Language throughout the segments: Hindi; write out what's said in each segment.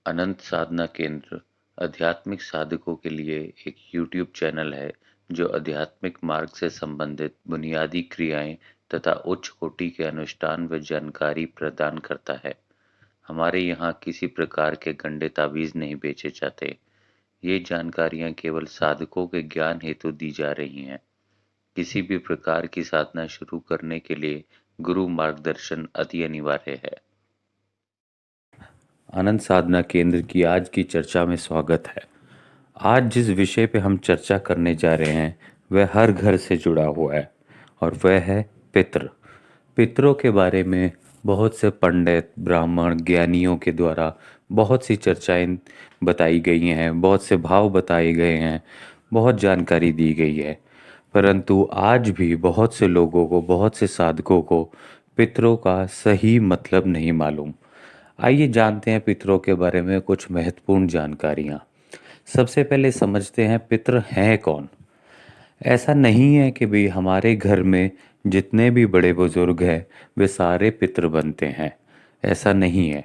अनंत साधना केंद्र आध्यात्मिक साधकों के लिए एक यूट्यूब चैनल है जो आध्यात्मिक मार्ग से संबंधित बुनियादी क्रियाएं तथा उच्च कोटि के अनुष्ठान व जानकारी प्रदान करता है। हमारे यहाँ किसी प्रकार के गंदे ताबीज नहीं बेचे जाते। ये जानकारियाँ केवल साधकों के ज्ञान हेतु दी जा रही हैं। किसी भी प्रकार की साधना शुरू करने के लिए गुरु मार्गदर्शन अति अनिवार्य है। अनंत साधना केंद्र की आज की चर्चा में स्वागत है। आज जिस विषय पे हम चर्चा करने जा रहे हैं वह हर घर से जुड़ा हुआ है और वह है पितृ। पितरों के बारे में बहुत से पंडित, ब्राह्मण, ज्ञानियों के द्वारा बहुत सी चर्चाएं बताई गई हैं, बहुत से भाव बताए गए हैं, बहुत जानकारी दी गई है। परंतु आज भी बहुत से लोगों को, बहुत से साधकों को पितरों का सही मतलब नहीं मालूम। आइए जानते हैं पितरों के बारे में कुछ महत्वपूर्ण जानकारियाँ। सबसे पहले समझते हैं पितृ हैं कौन। ऐसा नहीं है कि भाई हमारे घर में जितने भी बड़े बुजुर्ग हैं वे सारे पितृ बनते हैं, ऐसा नहीं है।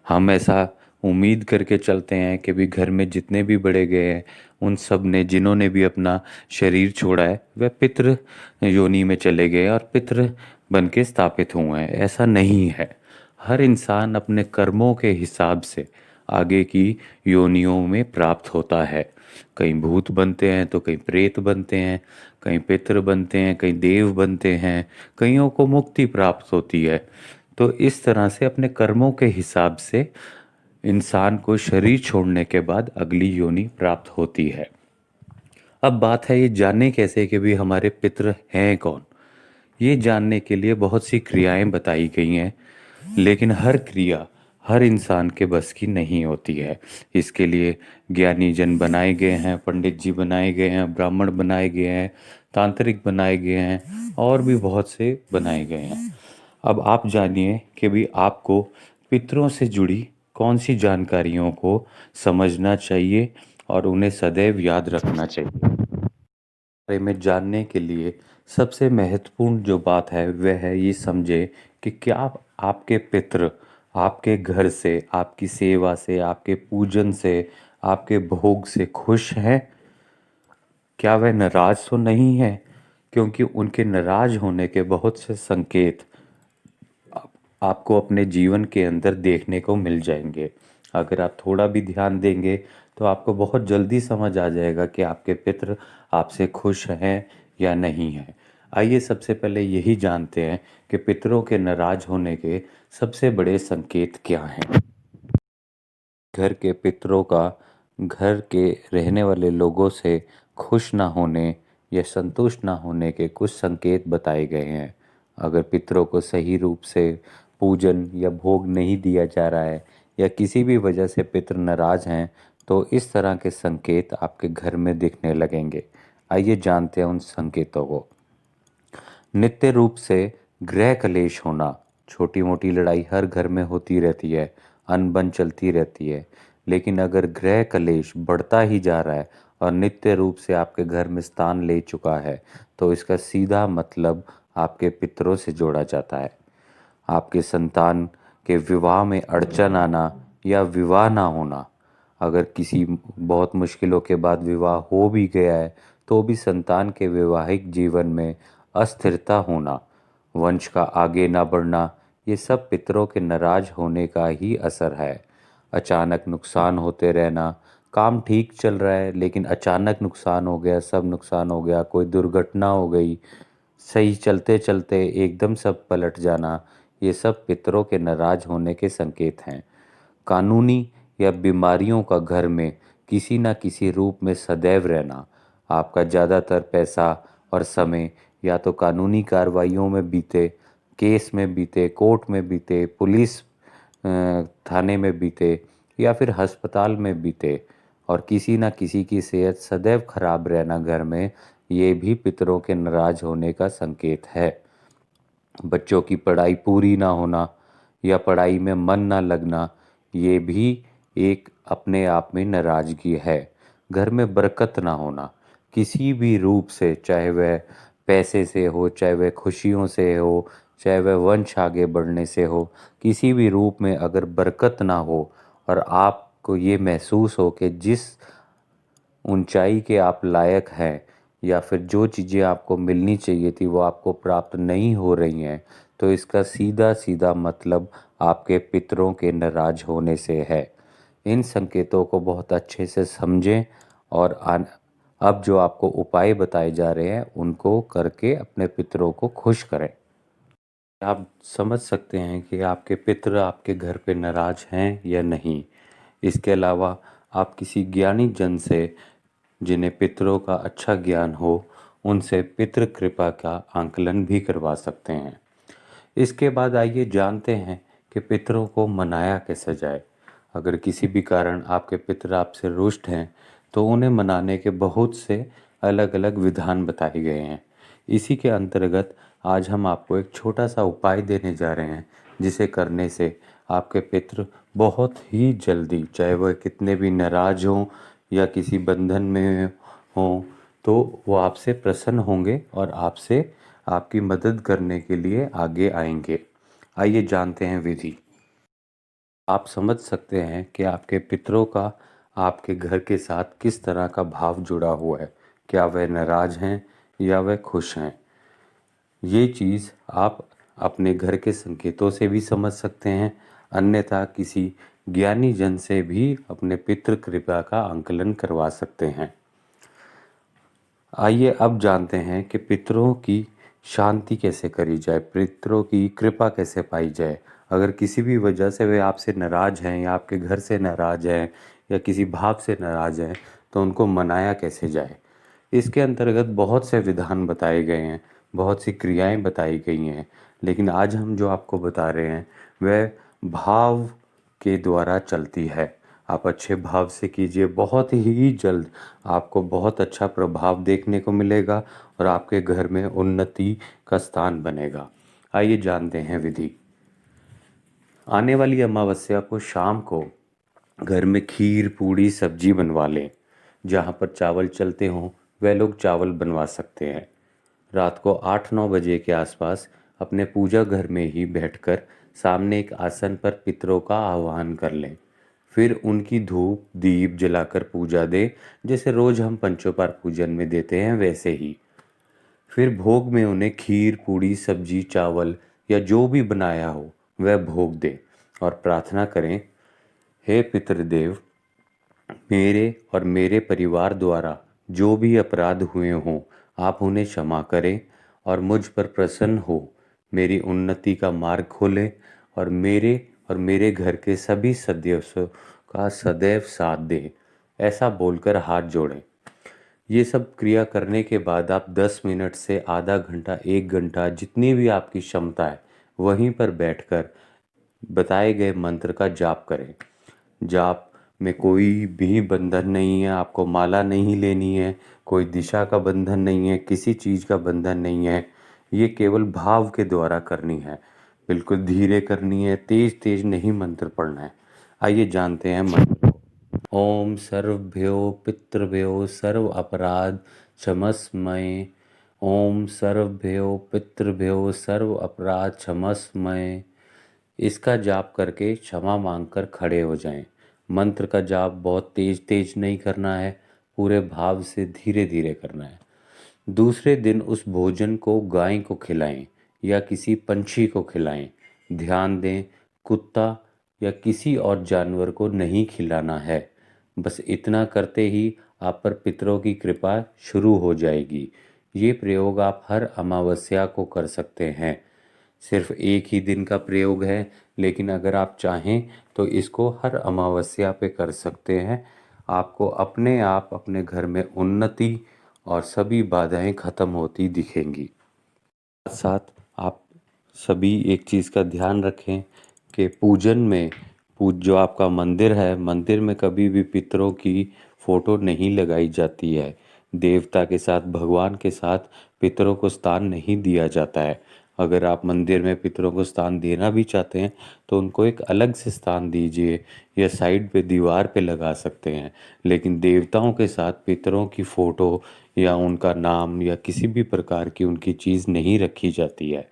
हम ऐसा उम्मीद करके चलते हैं कि भी घर में जितने भी बड़े गए हैं उन सब ने, जिन्होंने भी अपना शरीर छोड़ा है, वह पितृ योनि में चले गए और पितृ बन के स्थापित हुए हैं। ऐसा नहीं है। हर इंसान अपने कर्मों के हिसाब से आगे की योनियों में प्राप्त होता है। कहीं भूत बनते हैं तो कहीं प्रेत बनते हैं, कहीं पितृ बनते हैं, कहीं देव बनते हैं, कईयों को मुक्ति प्राप्त होती है। तो इस तरह से अपने कर्मों के हिसाब से इंसान को शरीर छोड़ने के बाद अगली योनि प्राप्त होती है। अब बात है ये जानने कैसे कि भी हमारे पितृ हैं कौन। ये जानने के लिए बहुत सी क्रियाएं बताई गई हैं, लेकिन हर क्रिया हर इंसान के बस की नहीं होती है। इसके लिए ज्ञानी जन बनाए गए हैं, पंडित जी बनाए गए हैं, ब्राह्मण बनाए गए हैं, तांत्रिक बनाए गए हैं और भी बहुत से बनाए गए हैं। अब आप जानिए कि भी आपको पितरों से जुड़ी कौन सी जानकारियों को समझना चाहिए और उन्हें सदैव याद रखना चाहिए। बारे में जानने के लिए सबसे महत्वपूर्ण जो बात है वह है ये समझे कि क्या आपके पितृ आपके घर से, आपकी सेवा से, आपके पूजन से, आपके भोग से खुश हैं। क्या वह नाराज तो नहीं है? क्योंकि उनके नाराज होने के बहुत से संकेत आपको अपने जीवन के अंदर देखने को मिल जाएंगे। अगर आप थोड़ा भी ध्यान देंगे तो आपको बहुत जल्दी समझ आ जाएगा कि आपके पितृ आपसे खुश हैं या नहीं हैं। आइए सबसे पहले यही जानते हैं कि पितरों के नाराज होने के सबसे बड़े संकेत क्या हैं। घर के पितरों का घर के रहने वाले लोगों से खुश ना होने या संतुष्ट ना होने के कुछ संकेत बताए गए हैं। अगर पितरों को सही रूप से पूजन या भोग नहीं दिया जा रहा है या किसी भी वजह से पितर नाराज हैं तो इस तरह के संकेत आपके घर में दिखने लगेंगे। आइए जानते हैं उन संकेतों को। नित्य रूप से गृह कलेश होना। छोटी मोटी लड़ाई हर घर में होती रहती है, अनबन चलती रहती है, लेकिन अगर गृह कलेश बढ़ता ही जा रहा है और नित्य रूप से आपके घर में स्थान ले चुका है तो इसका सीधा मतलब आपके पितरों से जोड़ा जाता है। आपके संतान के विवाह में अड़चन आना या विवाह ना होना। अगर किसी बहुत मुश्किलों के बाद विवाह हो भी गया है तो भी संतान के वैवाहिक जीवन में अस्थिरता होना, वंश का आगे ना बढ़ना, ये सब पितरों के नाराज होने का ही असर है। अचानक नुकसान होते रहना। काम ठीक चल रहा है लेकिन अचानक नुकसान हो गया, सब नुकसान हो गया, कोई दुर्घटना हो गई, सही चलते चलते एकदम सब पलट जाना, ये सब पितरों के नाराज होने के संकेत हैं। कानूनी या बीमारियों का घर में किसी न किसी रूप में सदैव रहना। आपका ज़्यादातर पैसा और समय या तो कानूनी कार्रवाइयों में बीते, केस में बीते, कोर्ट में बीते, पुलिस थाने में बीते या फिर अस्पताल में बीते और किसी न किसी की सेहत सदैव खराब रहना घर में, ये भी पितरों के नाराज होने का संकेत है। बच्चों की पढ़ाई पूरी ना होना या पढ़ाई में मन ना लगना, ये भी एक अपने आप में नाराजगी है। घर में बरकत ना होना किसी भी रूप से, चाहे वह पैसे से हो, चाहे वह खुशियों से हो, चाहे वह वंश आगे बढ़ने से हो, किसी भी रूप में अगर बरकत ना हो और आप आपको ये महसूस हो कि जिस ऊंचाई के आप लायक हैं या फिर जो चीज़ें आपको मिलनी चाहिए थी वो आपको प्राप्त नहीं हो रही हैं, तो इसका सीधा सीधा मतलब आपके पितरों के नाराज होने से है। इन संकेतों को बहुत अच्छे से समझें और अब जो आपको उपाय बताए जा रहे हैं उनको करके अपने पितरों को खुश करें। आप समझ सकते हैं कि आपके पितर आपके घर पे नाराज हैं या नहीं। इसके अलावा आप किसी ज्ञानी जन से, जिन्हें पितरों का अच्छा ज्ञान हो, उनसे पितृ कृपा का आंकलन भी करवा सकते हैं। इसके बाद आइए जानते हैं कि पितरों को मनाया कैसे जाए। अगर किसी भी कारण आपके पितर आपसे रुष्ट हैं तो उन्हें मनाने के बहुत से अलग अलग विधान बताए गए हैं। इसी के अंतर्गत आज हम आपको एक छोटा सा उपाय देने जा रहे हैं, जिसे करने से आपके पितर बहुत ही जल्दी, चाहे वह कितने भी नाराज हों या किसी बंधन में हों, तो वो आपसे प्रसन्न होंगे और आपसे आपकी मदद करने के लिए आगे आएंगे। आइए जानते हैं विधि। आप समझ सकते हैं कि आपके पितरों का आपके घर के साथ किस तरह का भाव जुड़ा हुआ है। क्या वह नाराज हैं या वह खुश हैं। ये चीज़ आप अपने घर के संकेतों से भी समझ सकते हैं, अन्यथा किसी ज्ञानी जन से भी अपने पितृ कृपा का आंकलन करवा सकते हैं। आइए अब जानते हैं कि पितरों की शांति कैसे करी जाए, पितरों की कृपा कैसे पाई जाए। अगर किसी भी वजह से वे आपसे नाराज़ हैं या आपके घर से नाराज़ हैं या किसी भाव से नाराज़ हैं, तो उनको मनाया कैसे जाए। इसके अंतर्गत बहुत से विधान बताए गए हैं, बहुत सी क्रियाएं बताई गई हैं, लेकिन आज हम जो आपको बता रहे हैं वह भाव के द्वारा चलती है। आप अच्छे भाव से कीजिए, बहुत ही जल्द आपको बहुत अच्छा प्रभाव देखने को मिलेगा और आपके घर में उन्नति का स्थान बनेगा। आइए जानते हैं विधि। आने वाली अमावस्या को शाम को घर में खीर पूड़ी सब्जी बनवा लें। जहाँ पर चावल चलते हों वह लोग चावल बनवा सकते हैं। रात को 8-9 बजे के आसपास अपने पूजा घर में ही बैठकर सामने एक आसन पर पितरों का आह्वान कर लें। फिर उनकी धूप दीप जलाकर पूजा दें, जैसे रोज हम पंचोपचार पूजन में देते हैं वैसे ही। फिर भोग में उन्हें खीर पूड़ी सब्जी चावल या जो भी बनाया हो वह भोग दें और प्रार्थना करें, हे पितृदेव, मेरे और मेरे परिवार द्वारा जो भी अपराध हुए हों आप उन्हें क्षमा करें और मुझ पर प्रसन्न हो मेरी उन्नति का मार्ग खोलें और मेरे घर के सभी सदस्यों का सदैव साथ दें। ऐसा बोलकर हाथ जोड़ें। ये सब क्रिया करने के बाद आप 10 मिनट से आधा घंटा 1 घंटा जितनी भी आपकी क्षमता है वहीं पर बैठकर बताए गए मंत्र का जाप करें। जाप में कोई भी बंधन नहीं है, आपको माला नहीं लेनी है, कोई दिशा का बंधन नहीं है, किसी चीज़ का बंधन नहीं है। ये केवल भाव के द्वारा करनी है, बिल्कुल धीरे करनी है, तेज तेज नहीं मंत्र पढ़ना है। आइए जानते हैं मंत्र को। ओम सर्वभ्यो पितृभ्यो सर्व अपराध क्षमस्मय। ओम सर्वभ्यो पितृभ्यो सर्व अपराध क्षमस्मय। इसका जाप करके क्षमा मांगकर खड़े हो जाएं। मंत्र का जाप बहुत तेज तेज नहीं करना है, पूरे भाव से धीरे धीरे करना है। दूसरे दिन उस भोजन को गाय को खिलाएं या किसी पंछी को खिलाएं। ध्यान दें, कुत्ता या किसी और जानवर को नहीं खिलाना है। बस इतना करते ही आप पर पितरों की कृपा शुरू हो जाएगी। ये प्रयोग आप हर अमावस्या को कर सकते हैं। सिर्फ एक ही दिन का प्रयोग है, लेकिन अगर आप चाहें तो इसको हर अमावस्या पे कर सकते हैं। आपको अपने आप अपने घर में उन्नति और सभी बाधाएं खत्म होती दिखेंगी। साथ साथ आप सभी एक चीज़ का ध्यान रखें कि पूजन में जो आपका मंदिर है, मंदिर में कभी भी पितरों की फोटो नहीं लगाई जाती है। देवता के साथ, भगवान के साथ पितरों को स्थान नहीं दिया जाता है। अगर आप मंदिर में पितरों को स्थान देना भी चाहते हैं तो उनको एक अलग से स्थान दीजिए या साइड पे दीवार पे लगा सकते हैं, लेकिन देवताओं के साथ पितरों की फोटो या उनका नाम या किसी भी प्रकार की उनकी चीज़ नहीं रखी जाती है।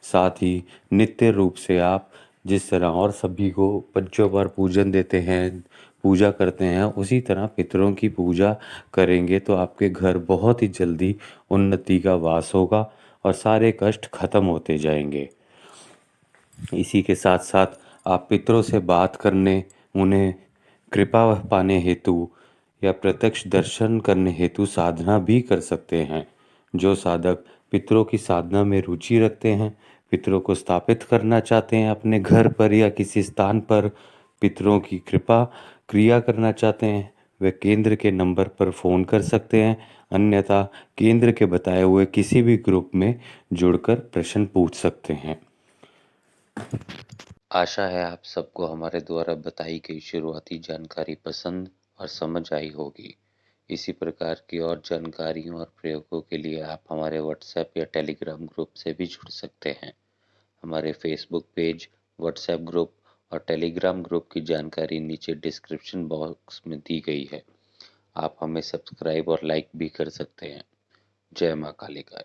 साथ ही नित्य रूप से आप जिस तरह और सभी को बच्चों पर पूजन देते हैं, पूजा करते हैं, उसी तरह पितरों की पूजा करेंगे तो आपके घर बहुत ही जल्दी उन्नति का वास होगा और सारे कष्ट खत्म होते जाएंगे। इसी के साथ साथ आप पितरों से बात करने, उन्हें कृपा पाने हेतु या प्रत्यक्ष दर्शन करने हेतु साधना भी कर सकते हैं। जो साधक पितरों की साधना में रुचि रखते हैं, पितरों को स्थापित करना चाहते हैं अपने घर पर या किसी स्थान पर, पितरों की कृपा क्रिया करना चाहते हैं, वे केंद्र के नंबर पर फ़ोन कर सकते हैं। अन्यथा केंद्र के बताए हुए किसी भी ग्रुप में जुड़कर प्रश्न पूछ सकते हैं। आशा है आप सबको हमारे द्वारा बताई गई शुरुआती जानकारी पसंद और समझ आई होगी। इसी प्रकार की और जानकारियों और प्रयोगों के लिए आप हमारे व्हाट्सएप या टेलीग्राम ग्रुप से भी जुड़ सकते हैं। हमारे फेसबुक पेज, व्हाट्सएप ग्रुप और टेलीग्राम ग्रुप की जानकारी नीचे डिस्क्रिप्शन बॉक्स में दी गई है। आप हमें सब्सक्राइब और लाइक भी कर सकते हैं। जय माँ कालिका।